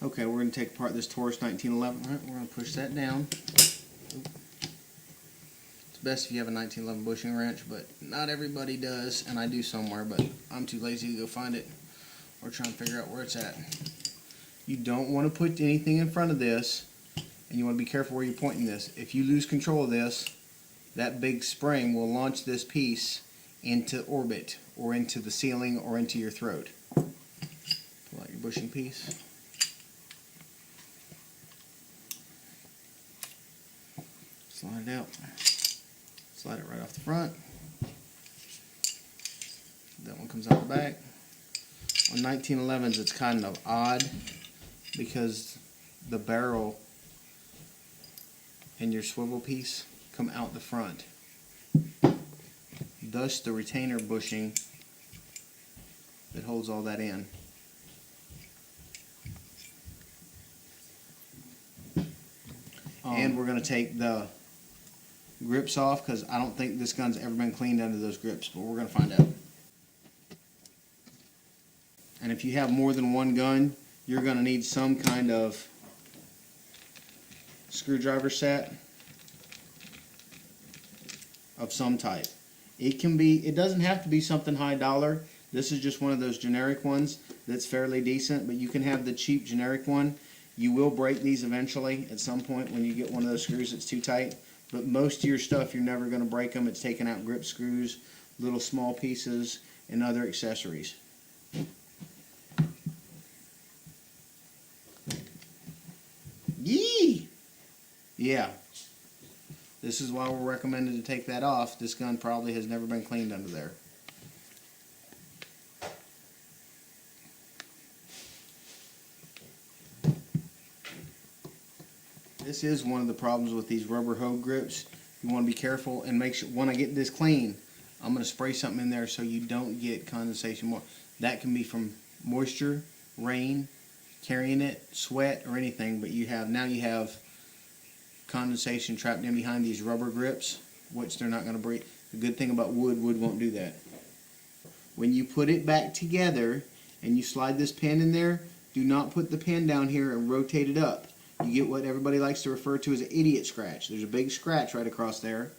Okay, we're going to take apart this Taurus 1911. All right, we're going to push that down. It's best if you have a 1911 bushing wrench, but not everybody does, and I do somewhere, but I'm too lazy to go find it or try and figure out where it's at. You don't want to put anything in front of this, and you want to be careful where you're pointing this. If you lose control of this, that big spring will launch this piece into orbit, or into the ceiling, or into your throat. Pull out your bushing piece. Slide it out. Slide it right off the front. That one comes out the back. On 1911s, it's kind of odd because the barrel and your swivel piece come out the front. Thus, the retainer bushing that holds all that in. And we're going to take the grips off because I don't think this gun's ever been cleaned under those grips, but we're going to find out. And if you have more than one gun, you're going to need some kind of screwdriver set of some type. It doesn't have to be something high dollar. This is just one of those generic ones that's fairly decent, but you can have the cheap generic one. You will break these eventually at some point when you get one of those screws that's too tight. But most of your stuff, you're never going to break them. It's taking out grip screws, little small pieces, and other accessories. Yee! Yeah. This is why we're recommended to take that off. This gun probably has never been cleaned under there. This is one of the problems with these rubber hose grips. You want to be careful and make sure when I get this clean, I'm going to spray something in there so you don't get condensation. That can be from moisture, rain, carrying it, sweat, or anything. But now you have condensation trapped in behind these rubber grips, which they're not going to break. The good thing about wood won't do that. When you put it back together and you slide this pin in there, do not put the pin down here and rotate it up. You get what everybody likes to refer to as an idiot scratch. There's a big scratch right across there.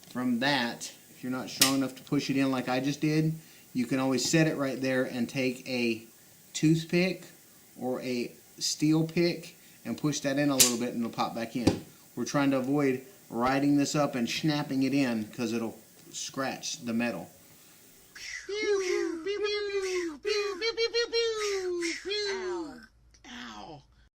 From that, if you're not strong enough to push it in like I just did, you can always set it right there and take a toothpick or a steel pick and push that in a little bit and it'll pop back in. We're trying to avoid riding this up and snapping it in because it'll scratch the metal.